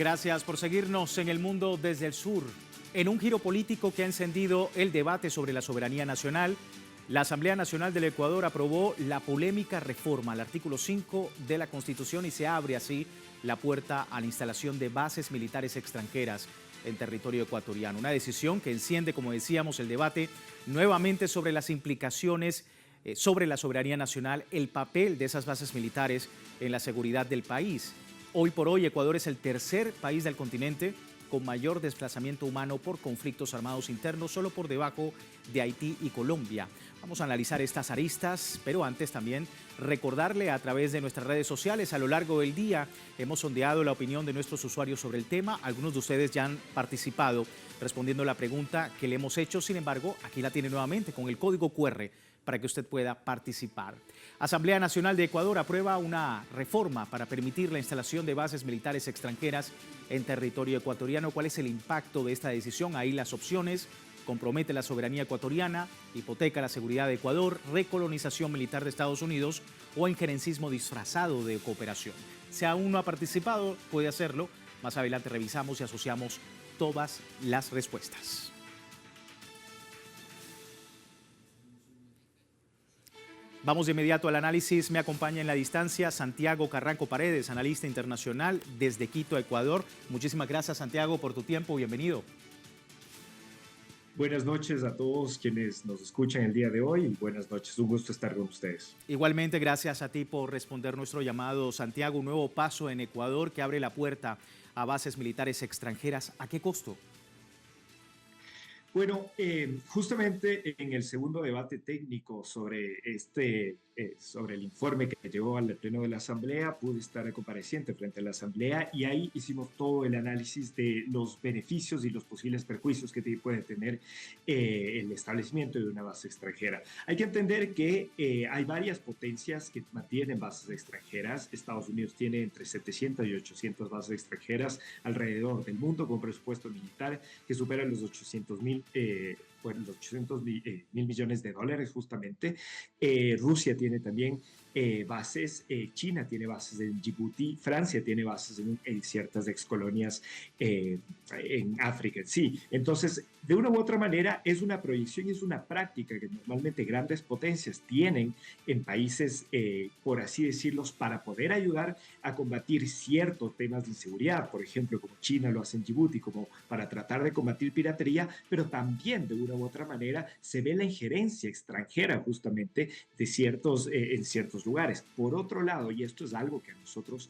Gracias por seguirnos en El Mundo desde el Sur. En un giro político que ha encendido el debate sobre la soberanía nacional, la Asamblea Nacional del Ecuador aprobó la polémica reforma al artículo 5 de la Constitución y se abre así la puerta a la instalación de bases militares extranjeras en territorio ecuatoriano. Una decisión que enciende, como decíamos, el debate nuevamente sobre las implicaciones sobre la soberanía nacional, el papel de esas bases militares en la seguridad del país. Hoy por hoy, Ecuador es el tercer país del continente con mayor desplazamiento humano por conflictos armados internos, solo por debajo de Haití y Colombia. Vamos a analizar estas aristas, pero antes también recordarle a través de nuestras redes sociales. A lo largo del día hemos sondeado la opinión de nuestros usuarios sobre el tema. Algunos de ustedes ya han participado respondiendo la pregunta que le hemos hecho. Sin embargo, aquí la tiene nuevamente con el código QR para que usted pueda participar. Asamblea Nacional de Ecuador aprueba una reforma para permitir la instalación de bases militares extranjeras en territorio ecuatoriano. ¿Cuál es el impacto de esta decisión? Ahí las opciones: compromete la soberanía ecuatoriana, hipoteca la seguridad de Ecuador, recolonización militar de Estados Unidos o injerencismo disfrazado de cooperación. Si aún no ha participado, puede hacerlo. Más adelante revisamos y asociamos todas las respuestas. Vamos de inmediato al análisis. Me acompaña en la distancia Santiago Carranco Paredes, analista internacional desde Quito, Ecuador. Muchísimas gracias, Santiago, por tu tiempo. Bienvenido. Buenas noches a todos quienes nos escuchan el día de hoy y buenas noches, un gusto estar con ustedes. Igualmente, gracias a ti por responder nuestro llamado, Santiago. Un nuevo paso en Ecuador que abre la puerta a bases militares extranjeras. ¿A qué costo? Bueno, justamente en el segundo debate técnico sobre el informe que llevó al Pleno de la Asamblea, pude estar compareciente frente a la Asamblea y ahí hicimos todo el análisis de los beneficios y los posibles perjuicios que puede tener el establecimiento de una base extranjera. Hay que entender que hay varias potencias que mantienen bases extranjeras. Estados Unidos tiene entre 700 y 800 bases extranjeras alrededor del mundo con presupuesto militar que supera los 800.000 mil millones de dólares justamente. Rusia tiene también bases, China tiene bases en Djibouti, Francia tiene bases en ciertas excolonias en África. Sí, entonces, de una u otra manera, es una proyección y es una práctica que normalmente grandes potencias tienen en países, por así decirlo, para poder ayudar a combatir ciertos temas de inseguridad, por ejemplo, como China lo hace en Djibouti, como para tratar de combatir piratería, pero también de una u otra manera se ve la injerencia extranjera justamente de en ciertos lugares. Por otro lado, y esto es algo que a nosotros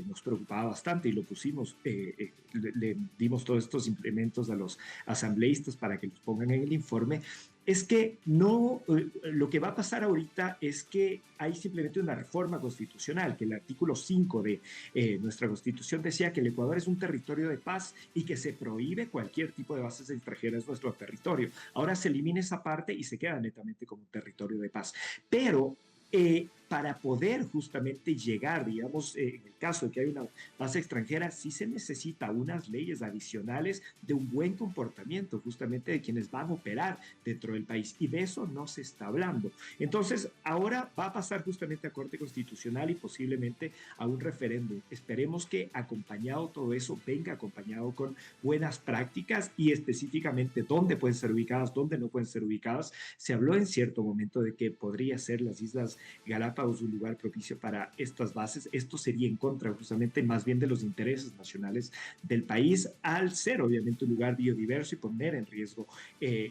nos preocupaba bastante y lo pusimos, le dimos todos estos implementos a los asambleístas para que los pongan en el informe, es que no, lo que va a pasar ahorita es que hay simplemente una reforma constitucional, que el artículo 5 de nuestra Constitución decía que el Ecuador es un territorio de paz y que se prohíbe cualquier tipo de bases extranjeras en nuestro territorio. Ahora se elimina esa parte y se queda netamente como un territorio de paz. Pero para poder justamente llegar, digamos, en el caso de que hay una base extranjera, sí se necesita unas leyes adicionales de un buen comportamiento justamente de quienes van a operar dentro del país y de eso no se está hablando. Entonces, ahora va a pasar justamente a Corte Constitucional y posiblemente a un referéndum. Esperemos que acompañado todo eso venga acompañado con buenas prácticas y específicamente dónde pueden ser ubicadas, dónde no pueden ser ubicadas. Se habló en cierto momento de que podría ser las Islas Galápagos un lugar propicio para estas bases. Esto sería en contra justamente más bien de los intereses nacionales del país, al ser obviamente un lugar biodiverso y poner en riesgo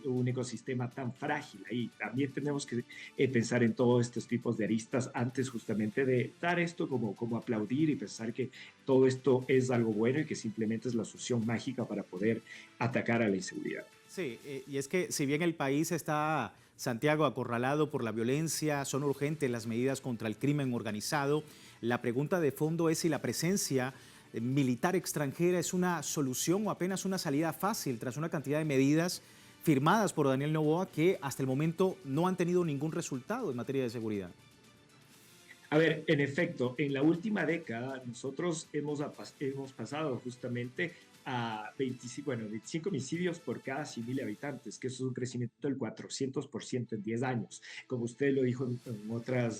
un ecosistema tan frágil. Ahí también tenemos que pensar en todos estos tipos de aristas antes justamente de dar esto como aplaudir y pensar que todo esto es algo bueno y que simplemente es la solución mágica para poder atacar a la inseguridad. Sí, y es que si bien el país está, Santiago, acorralado por la violencia, son urgentes las medidas contra el crimen organizado, la pregunta de fondo es si la presencia militar extranjera es una solución o apenas una salida fácil tras una cantidad de medidas firmadas por Daniel Noboa que hasta el momento no han tenido ningún resultado en materia de seguridad. A ver, en efecto, en la última década nosotros hemos pasado justamente a 25 homicidios por cada 100.000 habitantes, que eso es un crecimiento del 400% en 10 años. Como usted lo dijo en otra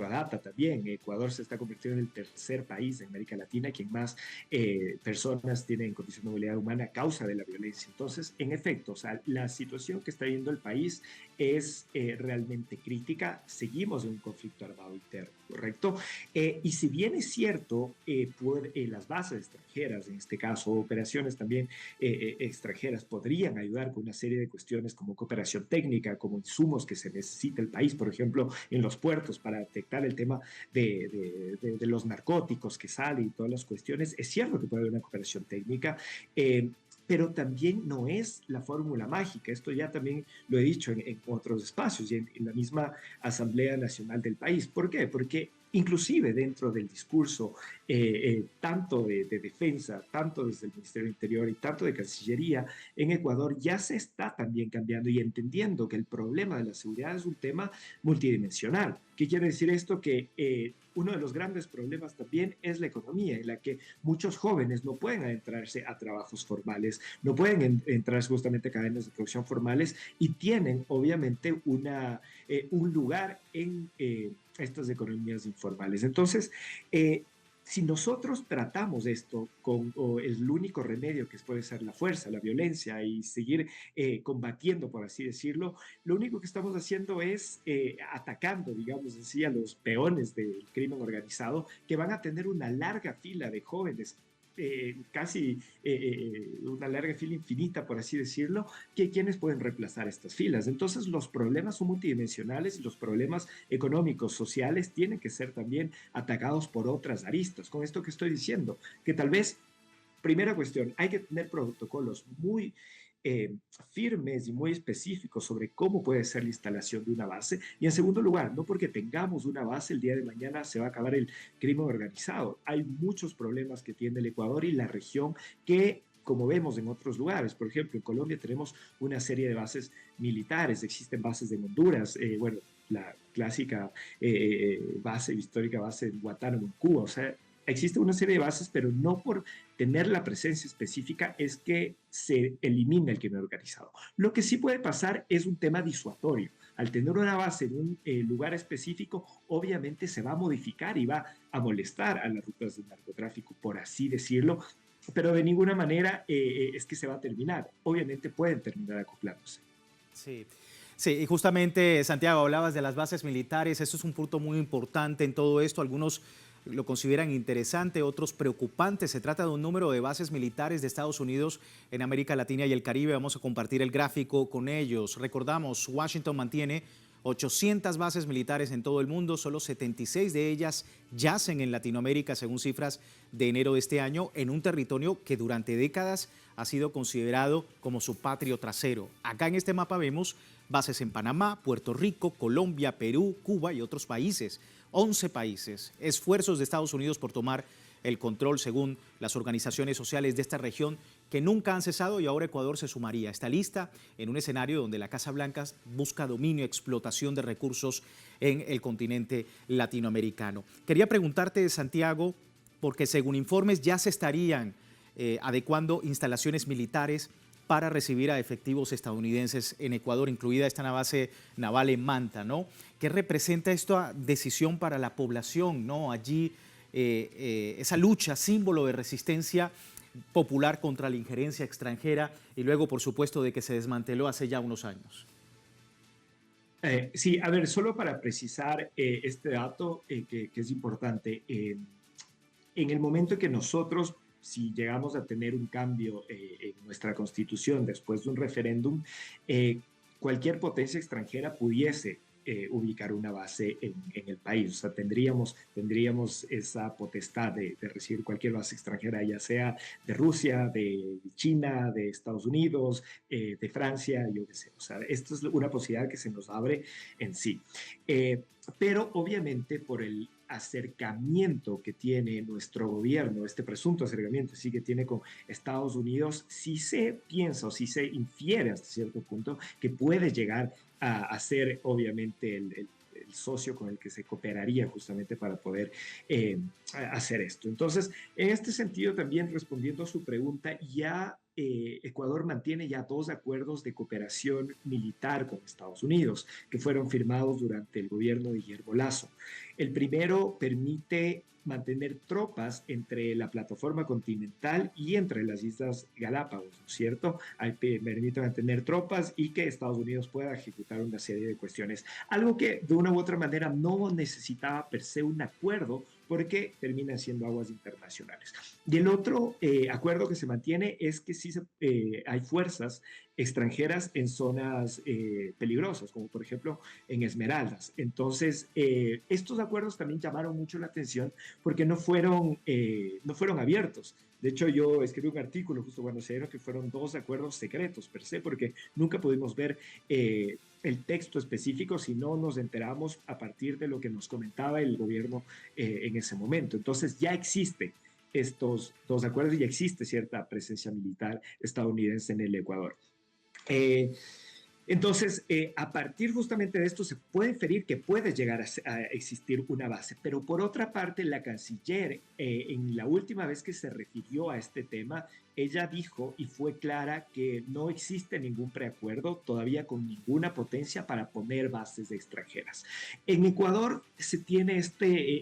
data también, Ecuador se está convirtiendo en el tercer país en América Latina quien más personas tiene en condición de movilidad humana a causa de la violencia. Entonces, en efecto, o sea, la situación que está viviendo el país es realmente crítica. Seguimos en un conflicto armado interno, ¿correcto? Y si bien es cierto, las bases extranjeras, en este caso operaciones también extranjeras, podrían ayudar con una serie de cuestiones como cooperación técnica, como insumos que se necesita el país, por ejemplo, en los puertos para detectar el tema de los narcóticos que salen y todas las cuestiones. Es cierto que puede haber una cooperación técnica, pero también no es la fórmula mágica. Esto ya también lo he dicho en otros espacios y en la misma Asamblea Nacional del país. ¿Por qué? Porque inclusive dentro del discurso, tanto de defensa, tanto desde el Ministerio del Interior y tanto de Cancillería, en Ecuador ya se está también cambiando y entendiendo que el problema de la seguridad es un tema multidimensional. ¿Qué quiere decir esto? Que uno de los grandes problemas también es la economía, en la que muchos jóvenes no pueden adentrarse a trabajos formales, no pueden entrar justamente a cadenas de producción formales y tienen obviamente un lugar en estas economías informales. Entonces, si nosotros tratamos esto con el único remedio que puede ser la fuerza, la violencia y seguir combatiendo, por así decirlo, lo único que estamos haciendo es atacando, digamos así, a los peones del crimen organizado que van a tener una larga fila de jóvenes casi una larga fila infinita, por así decirlo, que quienes pueden reemplazar estas filas. Entonces, los problemas son multidimensionales y los problemas económicos, sociales, tienen que ser también atacados por otras aristas. Con esto que estoy diciendo, que tal vez, primera cuestión, hay que tener protocolos muy eh, firmes y muy específicos sobre cómo puede ser la instalación de una base. Y en segundo lugar, no porque tengamos una base el día de mañana se va a acabar el crimen organizado. Hay muchos problemas que tiene el Ecuador y la región que como vemos en otros lugares. Por ejemplo, en Colombia tenemos una serie de bases militares, existen bases de Honduras, bueno, la clásica histórica base de Guantánamo en Cuba, o sea, existe una serie de bases, pero no por tener la presencia específica es que se elimina el crimen organizado. Lo que sí puede pasar es un tema disuasorio. Al tener una base en un lugar específico, obviamente se va a modificar y va a molestar a las rutas de narcotráfico, por así decirlo, pero de ninguna manera es que se va a terminar. Obviamente pueden terminar acoplándose. Sí. Sí, y justamente, Santiago, hablabas de las bases militares, eso es un punto muy importante en todo esto. Algunos lo consideran interesante, otros preocupantes. Se trata de un número de bases militares de Estados Unidos en América Latina y el Caribe. Vamos a compartir el gráfico con ellos. Recordamos, Washington mantiene 800 bases militares en todo el mundo, solo 76 de ellas yacen en Latinoamérica, según cifras de enero de este año, en un territorio que durante décadas ha sido considerado como su patrio trasero. Acá en este mapa vemos bases en Panamá, Puerto Rico, Colombia, Perú, Cuba y otros países. 11 países. Esfuerzos de Estados Unidos por tomar el control, según las organizaciones sociales de esta región, que nunca han cesado, y ahora Ecuador se sumaría a esta lista en un escenario donde la Casa Blanca busca dominio, explotación de recursos en el continente latinoamericano. Quería preguntarte, Santiago, porque según informes ya se estarían adecuando instalaciones militares para recibir a efectivos estadounidenses en Ecuador, incluida esta base naval en Manta, ¿no? ¿Qué representa esta decisión para la población, ¿no? Allí, esa lucha, símbolo de resistencia popular contra la injerencia extranjera y luego, por supuesto, de que se desmanteló hace ya unos años. Sí, a ver, solo para precisar este dato que es importante, en el momento que nosotros, si llegamos a tener un cambio en nuestra constitución después de un referéndum, eh, cualquier potencia extranjera pudiese ubicar una base en el país. O sea, tendríamos esa potestad de recibir cualquier base extranjera, ya sea de Rusia, de China, de Estados Unidos, de Francia, yo qué sé. O sea, esto es una posibilidad que se nos abre en sí. Pero obviamente por el acercamiento que tiene nuestro gobierno, este presunto acercamiento sí que tiene con Estados Unidos, sí se piensa o sí se infiere hasta cierto punto que puede llegar a ser obviamente el socio con el que se cooperaría justamente para poder hacer esto. Entonces, en este sentido, también respondiendo a su pregunta, ya Ecuador mantiene ya 2 acuerdos de cooperación militar con Estados Unidos que fueron firmados durante el gobierno de Guillermo Lasso. El primero permite mantener tropas entre la plataforma continental y entre las Islas Galápagos, ¿no es cierto? Permite mantener tropas y que Estados Unidos pueda ejecutar una serie de cuestiones. Algo que de una u otra manera no necesitaba per se un acuerdo, porque terminan siendo aguas internacionales. Y el otro acuerdo que se mantiene es que sí hay fuerzas extranjeras en zonas peligrosas, como por ejemplo en Esmeraldas. Entonces, estos acuerdos también llamaron mucho la atención porque no fueron abiertos. De hecho, yo escribí un artículo justo cuando se dieron que fueron 2 acuerdos secretos per se, porque nunca pudimos ver el texto específico, si no nos enteramos a partir de lo que nos comentaba el gobierno en ese momento. Entonces ya existe estos 2 acuerdos y ya existe cierta presencia militar estadounidense en el Ecuador. Entonces, a partir justamente de esto se puede inferir que puede llegar a existir una base, pero por otra parte, la canciller, en la última vez que se refirió a este tema, ella dijo y fue clara que no existe ningún preacuerdo todavía con ninguna potencia para poner bases extranjeras. En Ecuador se tiene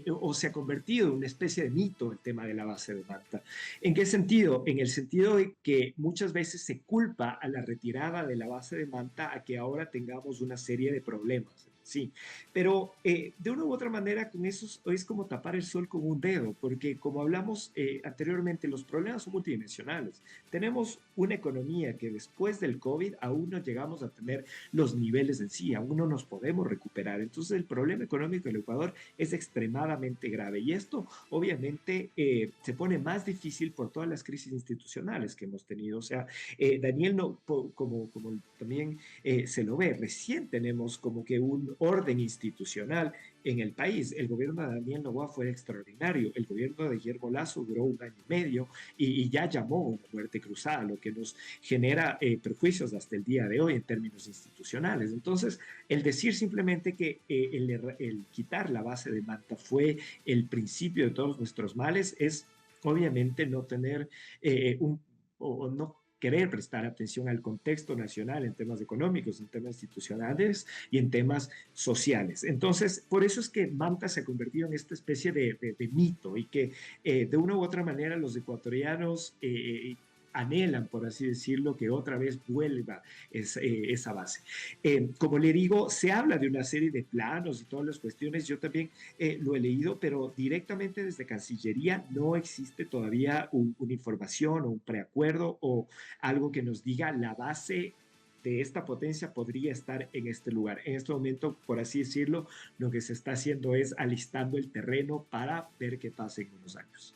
o se ha convertido en una especie de mito el tema de la base de Manta. ¿En qué sentido? En el sentido de que muchas veces se culpa a la retirada de la base de Manta a que ahora tengamos una serie de problemas. Sí, pero de una u otra manera con eso es como tapar el sol con un dedo, porque como hablamos anteriormente, los problemas son multidimensionales. Tenemos una economía que después del COVID aún no llegamos a tener los niveles en sí, aún no nos podemos recuperar. Entonces el problema económico del Ecuador es extremadamente grave y esto obviamente se pone más difícil por todas las crisis institucionales que hemos tenido. O sea, Daniel, no, como también se lo ve, recién tenemos como que un orden institucional en el país. El gobierno de Daniel Noboa fue extraordinario. El gobierno de Guillermo Lasso duró 1 año y medio y ya llamó una muerte cruzada, lo que nos genera perjuicios hasta el día de hoy en términos institucionales. Entonces, el decir simplemente que el quitar la base de Manta fue el principio de todos nuestros males es obviamente no tener o no querer prestar atención al contexto nacional en temas económicos, en temas institucionales y en temas sociales. Entonces, por eso es que Manta se ha convertido en esta especie de mito y que de una u otra manera los ecuatorianos anhelan, por así decirlo, que otra vez vuelva esa base. Como le digo, se habla de una serie de planos y todas las cuestiones, yo también lo he leído, pero directamente desde Cancillería no existe todavía una información o un preacuerdo o algo que nos diga la base de esta potencia podría estar en este lugar. En este momento, por así decirlo, lo que se está haciendo es alistando el terreno para ver qué pasa en unos años.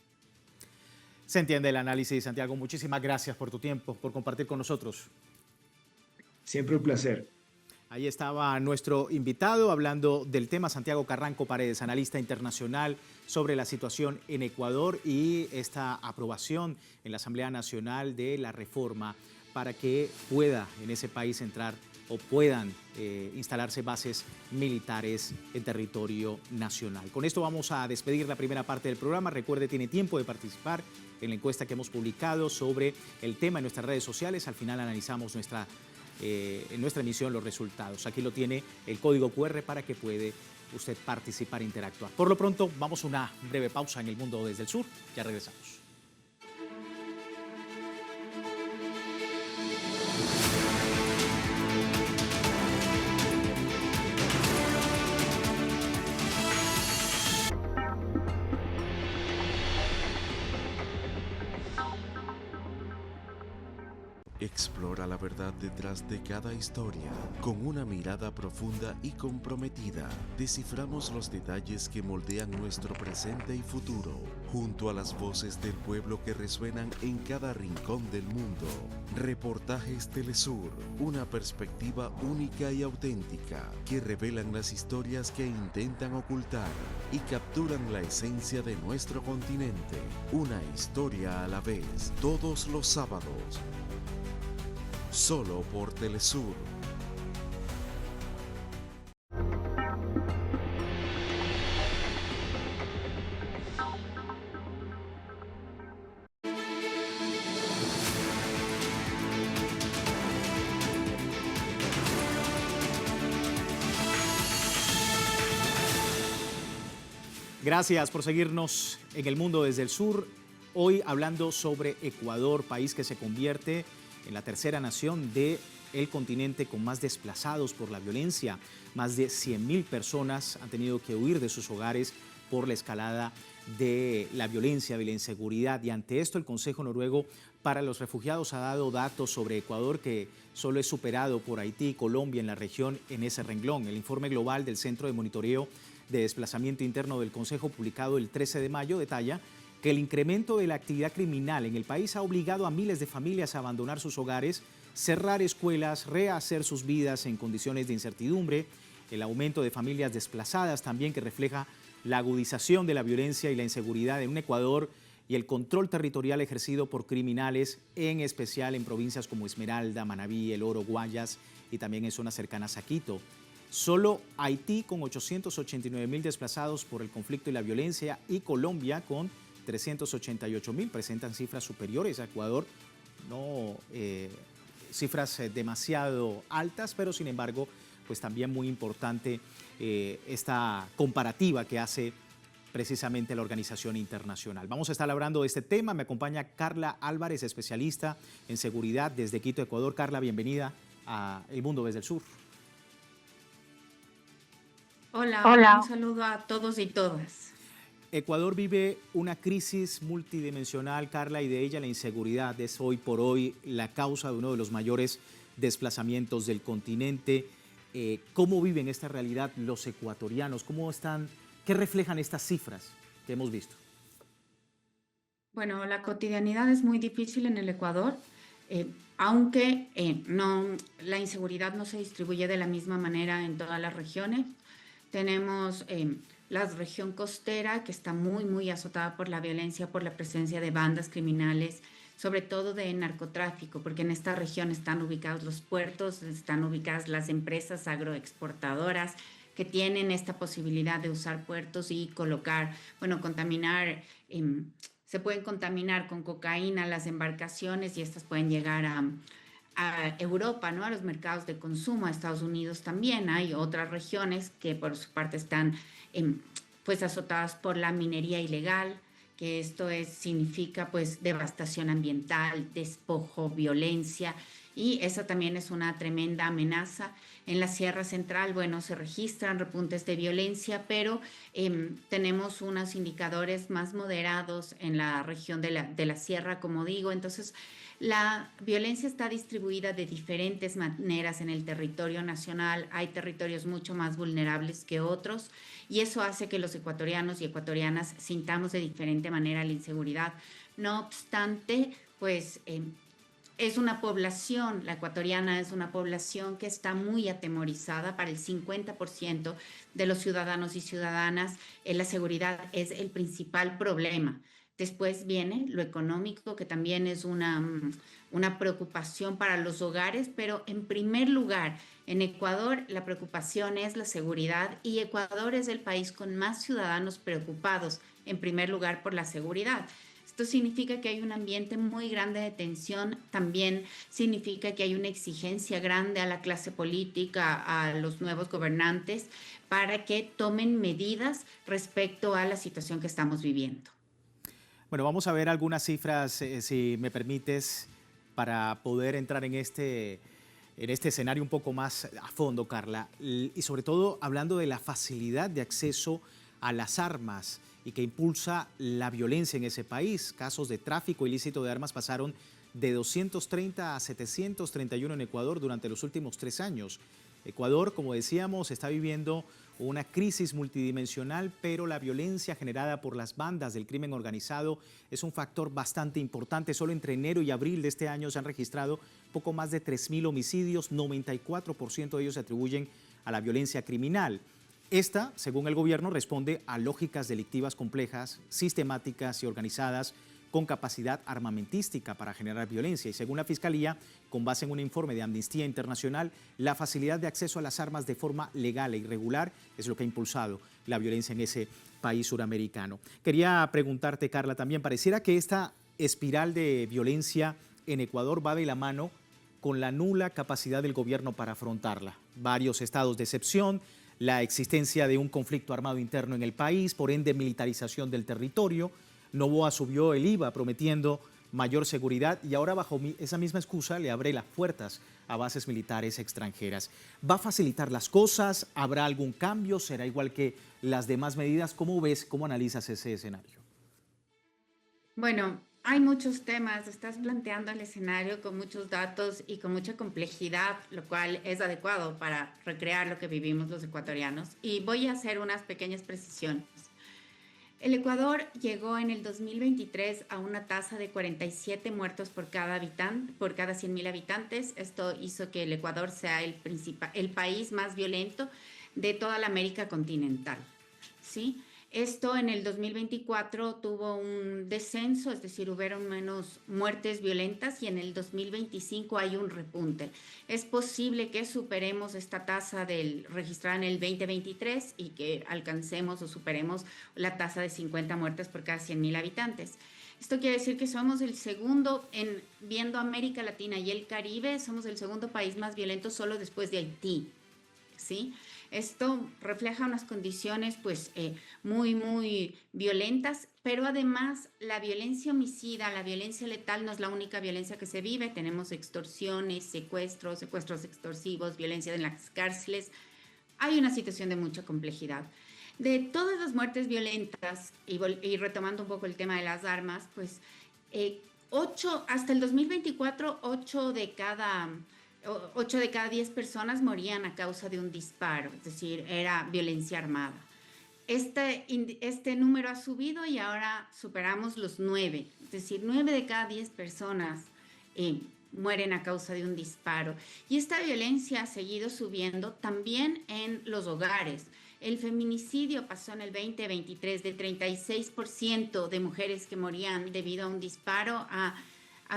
Se entiende el análisis, Santiago. Muchísimas gracias por tu tiempo, por compartir con nosotros. Siempre un placer. Ahí estaba nuestro invitado hablando del tema, Santiago Carranco Paredes, analista internacional sobre la situación en Ecuador y esta aprobación en la Asamblea Nacional de la reforma para que pueda en ese país entrar o puedan instalarse bases militares en territorio nacional. Con esto vamos a despedir la primera parte del programa. Recuerde, tiene tiempo de participar en la encuesta que hemos publicado sobre el tema en nuestras redes sociales. Al final analizamos en nuestra emisión los resultados. Aquí lo tiene el código QR para que puede usted participar e interactuar. Por lo pronto, vamos a una breve pausa en El Mundo desde el Sur. Ya regresamos. Explora la verdad detrás de cada historia. Con una mirada profunda y comprometida, desciframos los detalles que moldean nuestro presente y futuro, junto a las voces del pueblo que resuenan en cada rincón del mundo. Reportajes Telesur, una perspectiva única y auténtica, que revelan las historias que intentan ocultar y capturan la esencia de nuestro continente. Una historia a la vez, todos los sábados. Solo por Telesur. Gracias por seguirnos en El Mundo desde el Sur. Hoy hablando sobre Ecuador, país que se convierte en la tercera nación del continente con más desplazados por la violencia. Más de 100.000 personas han tenido que huir de sus hogares por la escalada de la violencia, de la inseguridad. Y ante esto, el Consejo Noruego para los Refugiados ha dado datos sobre Ecuador que solo es superado por Haití y Colombia en la región en ese renglón. El informe global del Centro de Monitoreo de Desplazamiento Interno del Consejo, publicado el 13 de mayo, detalla que el incremento de la actividad criminal en el país ha obligado a miles de familias a abandonar sus hogares, cerrar escuelas, rehacer sus vidas en condiciones de incertidumbre. El aumento de familias desplazadas también, que refleja la agudización de la violencia y la inseguridad en un Ecuador, y el control territorial ejercido por criminales, en especial en provincias como Esmeralda, Manabí, El Oro, Guayas y también en zonas cercanas a Quito. Solo Haití, con 889.000 desplazados por el conflicto y la violencia, y Colombia, con 388.000, presentan cifras superiores a Ecuador. No cifras demasiado altas, pero sin embargo, pues también muy importante esta comparativa que hace precisamente la organización internacional. Vamos a estar hablando de este tema. Me acompaña Carla Álvarez, especialista en seguridad desde Quito, Ecuador. Carla, bienvenida a El Mundo desde el Sur. Hola, un saludo a todos y todas. Ecuador vive una crisis multidimensional, Carla, y de ella la inseguridad es hoy por hoy la causa de uno de los mayores desplazamientos del continente. ¿Cómo viven esta realidad los ecuatorianos? ¿Cómo están? ¿Qué reflejan estas cifras que hemos visto? Bueno, la cotidianidad es muy difícil en el Ecuador, aunque la inseguridad no se distribuye de la misma manera en todas las regiones. Tenemos la región costera, que está muy azotada por la violencia, por la presencia de bandas criminales, sobre todo de narcotráfico, porque en esta región están ubicados los puertos, están ubicadas las empresas agroexportadoras que tienen esta posibilidad de usar puertos y contaminar, se pueden contaminar con cocaína las embarcaciones, y estas pueden llegar a Europa, ¿no? A los mercados de consumo, a Estados Unidos también. Hay otras regiones que por su parte están pues azotadas por la minería ilegal, que significa pues devastación ambiental, despojo, violencia, y esa también es una tremenda amenaza. En la Sierra Central, bueno, se registran repuntes de violencia, pero tenemos unos indicadores más moderados en la región de la Sierra, como digo. Entonces, la violencia está distribuida de diferentes maneras en el territorio nacional. Hay territorios mucho más vulnerables que otros, y eso hace que los ecuatorianos y ecuatorianas sintamos de diferente manera la inseguridad. No obstante, pues la ecuatoriana es una población que está muy atemorizada. Para el 50% de los ciudadanos y ciudadanas, la seguridad es el principal problema. Después viene lo económico, que también es una preocupación para los hogares, pero en primer lugar, en Ecuador la preocupación es la seguridad, y Ecuador es el país con más ciudadanos preocupados, en primer lugar, por la seguridad. Esto significa que hay un ambiente muy grande de tensión, también significa que hay una exigencia grande a la clase política, a los nuevos gobernantes, para que tomen medidas respecto a la situación que estamos viviendo. Bueno, vamos a ver algunas cifras, si me permites, para poder entrar en este escenario un poco más a fondo, Carla, y sobre todo hablando de la facilidad de acceso a las armas y que impulsa la violencia en ese país. Casos de tráfico ilícito de armas pasaron de 230 a 731 en Ecuador durante los últimos 3 años. Ecuador, como decíamos, está viviendo una crisis multidimensional, pero la violencia generada por las bandas del crimen organizado es un factor bastante importante. Solo entre enero y abril de este año se han registrado poco más de 3.000 homicidios, 94% de ellos se atribuyen a la violencia criminal. Esta, según el gobierno, responde a lógicas delictivas complejas, sistemáticas y organizadas, con capacidad armamentística para generar violencia. Y según la Fiscalía, con base en un informe de Amnistía Internacional, la facilidad de acceso a las armas de forma legal e irregular es lo que ha impulsado la violencia en ese país suramericano. Quería preguntarte, Carla, también, pareciera que esta espiral de violencia en Ecuador va de la mano con la nula capacidad del gobierno para afrontarla. Varios estados de excepción, la existencia de un conflicto armado interno en el país, por ende militarización del territorio. Noboa subió el IVA prometiendo mayor seguridad y ahora bajo esa misma excusa le abre las puertas a bases militares extranjeras. ¿Va a facilitar las cosas? ¿Habrá algún cambio? ¿Será igual que las demás medidas? ¿Cómo ves, cómo analizas ese escenario? Bueno, hay muchos temas, estás planteando el escenario con muchos datos y con mucha complejidad, lo cual es adecuado para recrear lo que vivimos los ecuatorianos. Y voy a hacer unas pequeñas precisiones. El Ecuador llegó en el 2023 a una tasa de 47 muertos por cada habitante, por cada 100.000 habitantes. Esto hizo que el Ecuador sea el país más violento de toda la América continental, ¿sí? Esto en el 2024 tuvo un descenso, es decir, hubieron menos muertes violentas y en el 2025 hay un repunte. Es posible que superemos esta tasa registrada en el 2023 y que alcancemos o superemos la tasa de 50 muertes por cada 100.000 habitantes. Esto quiere decir que somos el segundo, viendo América Latina y el Caribe, somos el segundo país más violento solo después de Haití, ¿sí? Esto refleja unas condiciones pues muy violentas, pero además la violencia homicida, la violencia letal no es la única violencia que se vive. Tenemos extorsiones, secuestros extorsivos, violencia en las cárceles. Hay una situación de mucha complejidad. De todas las muertes violentas, y retomando un poco el tema de las armas, pues hasta el 2024, 8 de cada 10 personas morían a causa de un disparo, es decir, era violencia armada. Este número ha subido y ahora superamos los 9, es decir, 9 de cada 10 personas mueren a causa de un disparo. Y esta violencia ha seguido subiendo también en los hogares. El feminicidio pasó en el 2023 de 36% de mujeres que morían debido a un disparo a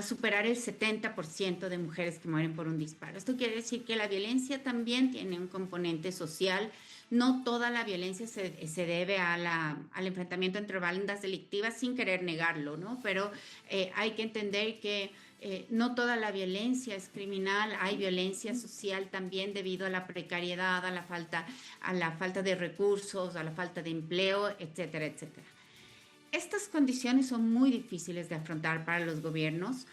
superar el 70% de mujeres que mueren por un disparo. Esto quiere decir que la violencia también tiene un componente social. No toda la violencia se debe al enfrentamiento entre bandas delictivas, sin querer negarlo, ¿no? Pero hay que entender que no toda la violencia es criminal. Hay violencia social también debido a la precariedad, a la falta de recursos, a la falta de empleo, etcétera, etcétera. Estas condiciones son muy difíciles de afrontar para los gobiernos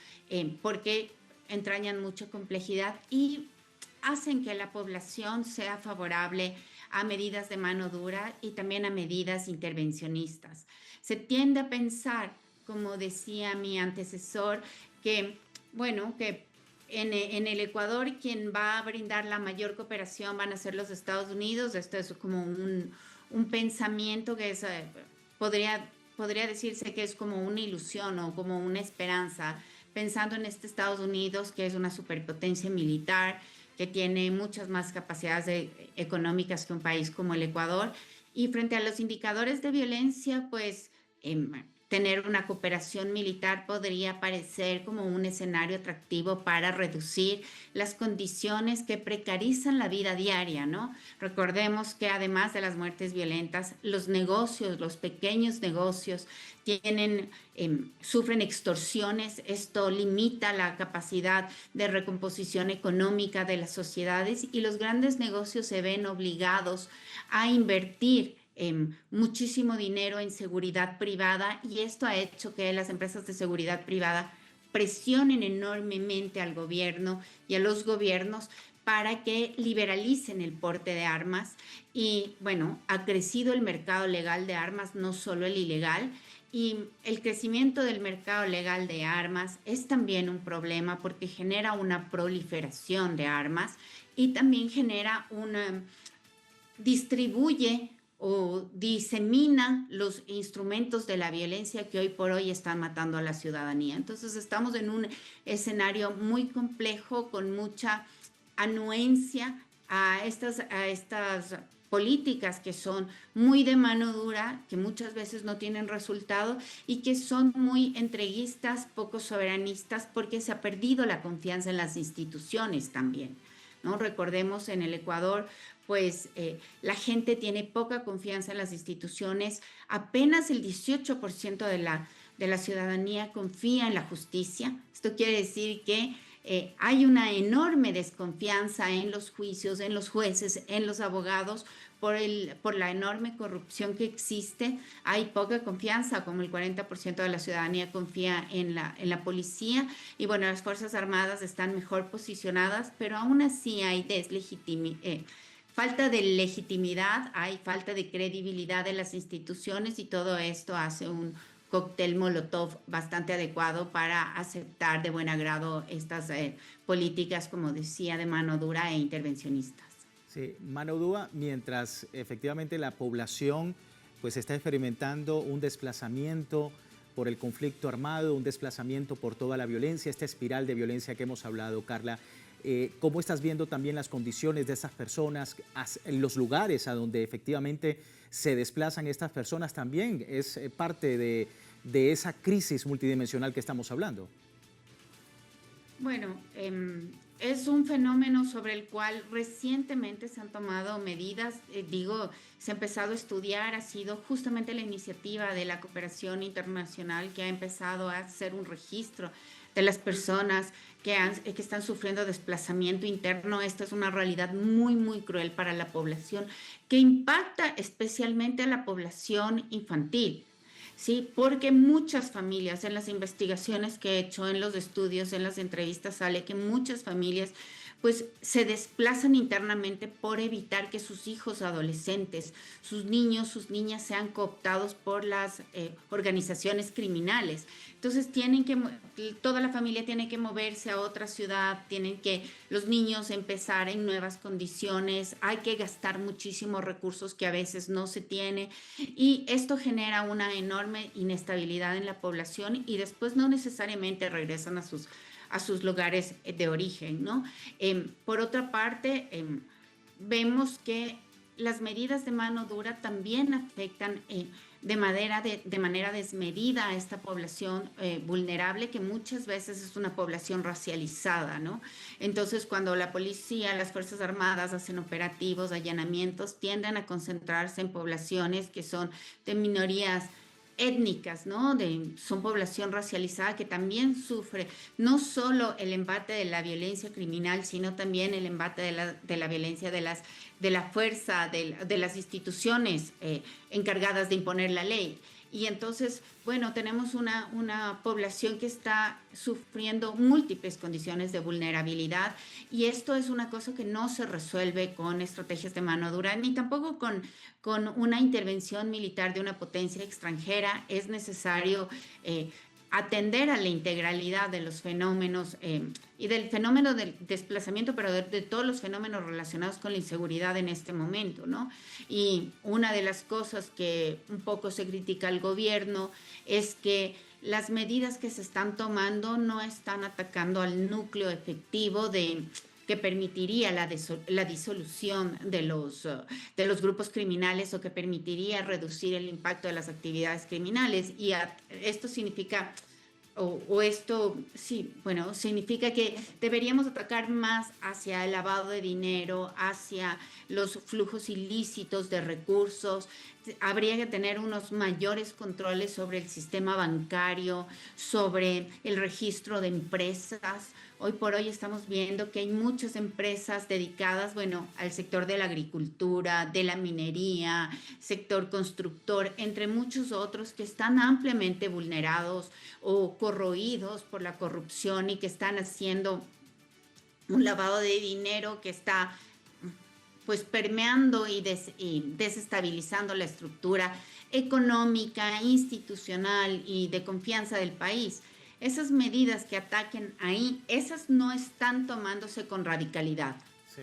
porque entrañan mucha complejidad y hacen que la población sea favorable a medidas de mano dura y también a medidas intervencionistas. Se tiende a pensar, como decía mi antecesor, que en el Ecuador quien va a brindar la mayor cooperación van a ser los Estados Unidos. Esto es como un pensamiento que podría decirse que es como una ilusión o como una esperanza, pensando en este Estados Unidos, que es una superpotencia militar, que tiene muchas más capacidades económicas que un país como el Ecuador. Y frente a los indicadores de violencia, pues tener una cooperación militar podría parecer como un escenario atractivo para reducir las condiciones que precarizan la vida diaria, ¿no? Recordemos que además de las muertes violentas, los negocios, los pequeños negocios sufren extorsiones. Esto limita la capacidad de recomposición económica de las sociedades y los grandes negocios se ven obligados a invertir muchísimo dinero en seguridad privada, y esto ha hecho que las empresas de seguridad privada presionen enormemente al gobierno y a los gobiernos para que liberalicen el porte de armas. Y bueno, ha crecido el mercado legal de armas, no solo el ilegal, y el crecimiento del mercado legal de armas es también un problema porque genera una proliferación de armas y también distribuye o disemina los instrumentos de la violencia que hoy por hoy están matando a la ciudadanía. Entonces estamos en un escenario muy complejo, con mucha anuencia a estas políticas que son muy de mano dura, que muchas veces no tienen resultado y que son muy entreguistas, poco soberanistas, porque se ha perdido la confianza en las instituciones también, ¿no? Recordemos, en el Ecuador, pues la gente tiene poca confianza en las instituciones. Apenas el 18% de la ciudadanía confía en la justicia. Esto quiere decir que hay una enorme desconfianza en los juicios, en los jueces, en los abogados, por la enorme corrupción que existe. Hay poca confianza, como el 40% de la ciudadanía confía en la policía, y bueno, las Fuerzas Armadas están mejor posicionadas, pero aún así hay falta de legitimidad, hay falta de credibilidad de las instituciones, y todo esto hace un cóctel Molotov bastante adecuado para aceptar de buen agrado estas políticas, como decía, de mano dura e intervencionistas. Sí, mano dura, mientras efectivamente la población pues está experimentando un desplazamiento por el conflicto armado, un desplazamiento por toda la violencia, esta espiral de violencia que hemos hablado, Carla. ¿Cómo estás viendo también las condiciones de estas personas, en los lugares a donde efectivamente se desplazan estas personas? También es parte de esa crisis multidimensional que estamos hablando. Bueno, es un fenómeno sobre el cual recientemente se han tomado medidas, se ha empezado a estudiar, ha sido justamente la iniciativa de la cooperación internacional que ha empezado a hacer un registro de las personas que están sufriendo desplazamiento interno. Esta es una realidad muy, muy cruel para la población, que impacta especialmente a la población infantil. Sí, porque muchas familias, en las investigaciones que he hecho, en los estudios, en las entrevistas, sale que muchas familias pues se desplazan internamente por evitar que sus hijos adolescentes, sus niños, sus niñas sean cooptados por las organizaciones criminales. Entonces toda la familia tiene que moverse a otra ciudad, tienen que los niños empezar en nuevas condiciones, hay que gastar muchísimos recursos que a veces no se tiene, y esto genera una enorme inestabilidad en la población, y después no necesariamente regresan a sus lugares de origen, ¿no? Por otra parte, vemos que las medidas de mano dura también afectan de manera desmedida a esta población vulnerable, que muchas veces es una población racializada, ¿no? Entonces, cuando la policía, las Fuerzas Armadas hacen operativos, allanamientos, tienden a concentrarse en poblaciones que son de minorías étnicas, ¿no? Son población racializada que también sufre no solo el embate de la violencia criminal, sino también el embate de la violencia de la fuerza, de las instituciones encargadas de imponer la ley. Y entonces, bueno, tenemos una población que está sufriendo múltiples condiciones de vulnerabilidad, y esto es una cosa que no se resuelve con estrategias de mano dura, ni tampoco con una intervención militar de una potencia extranjera. Es necesario atender a la integralidad de los fenómenos y del fenómeno del desplazamiento, pero de todos los fenómenos relacionados con la inseguridad en este momento, ¿no? Y una de las cosas que un poco se critica al gobierno es que las medidas que se están tomando no están atacando al núcleo efectivo que permitiría la disolución de los grupos criminales, o que permitiría reducir el impacto de las actividades criminales. Y esto significa, significa que deberíamos atacar más hacia el lavado de dinero, hacia los flujos ilícitos de recursos. Habría que tener unos mayores controles sobre el sistema bancario, sobre el registro de empresas. Hoy por hoy estamos viendo que hay muchas empresas dedicadas, al sector de la agricultura, de la minería, sector constructor, entre muchos otros, que están ampliamente vulnerados o corroídos por la corrupción, y que están haciendo un lavado de dinero que está permeando y desestabilizando la estructura económica, institucional y de confianza del país. Esas medidas que ataquen ahí, esas no están tomándose con radicalidad. Sí,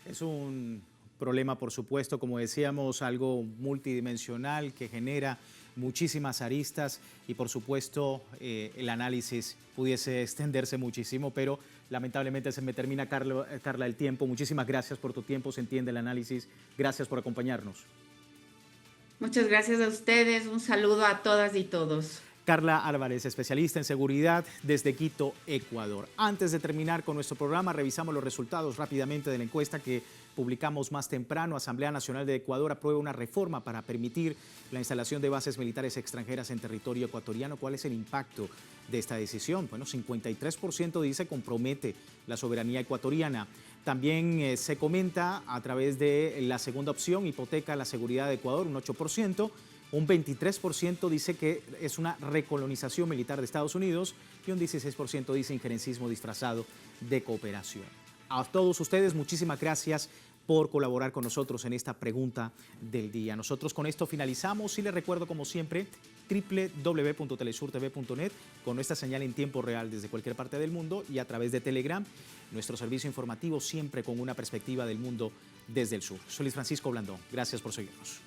es un problema, por supuesto, como decíamos, algo multidimensional que genera muchísimas aristas, y por supuesto el análisis pudiese extenderse muchísimo, pero lamentablemente se me termina, Carla, el tiempo. Muchísimas gracias por tu tiempo, se entiende el análisis. Gracias por acompañarnos. Muchas gracias a ustedes, un saludo a todas y todos. Carla Álvarez, especialista en seguridad desde Quito, Ecuador. Antes de terminar con nuestro programa, revisamos los resultados rápidamente de la encuesta que publicamos más temprano. Asamblea Nacional de Ecuador aprueba una reforma para permitir la instalación de bases militares extranjeras en territorio ecuatoriano. ¿Cuál es el impacto de esta decisión? Bueno, 53% dice compromete la soberanía ecuatoriana. También se comenta a través de la segunda opción, hipoteca la seguridad de Ecuador, un 8%. Un 23% dice que es una recolonización militar de Estados Unidos y un 16% dice injerencismo disfrazado de cooperación. A todos ustedes, muchísimas gracias por colaborar con nosotros en esta pregunta del día. Nosotros con esto finalizamos y les recuerdo, como siempre, www.telesurtv.net con nuestra señal en tiempo real desde cualquier parte del mundo y a través de Telegram, nuestro servicio informativo siempre con una perspectiva del mundo desde el sur. Soy Luis Francisco Blandón. Gracias por seguirnos.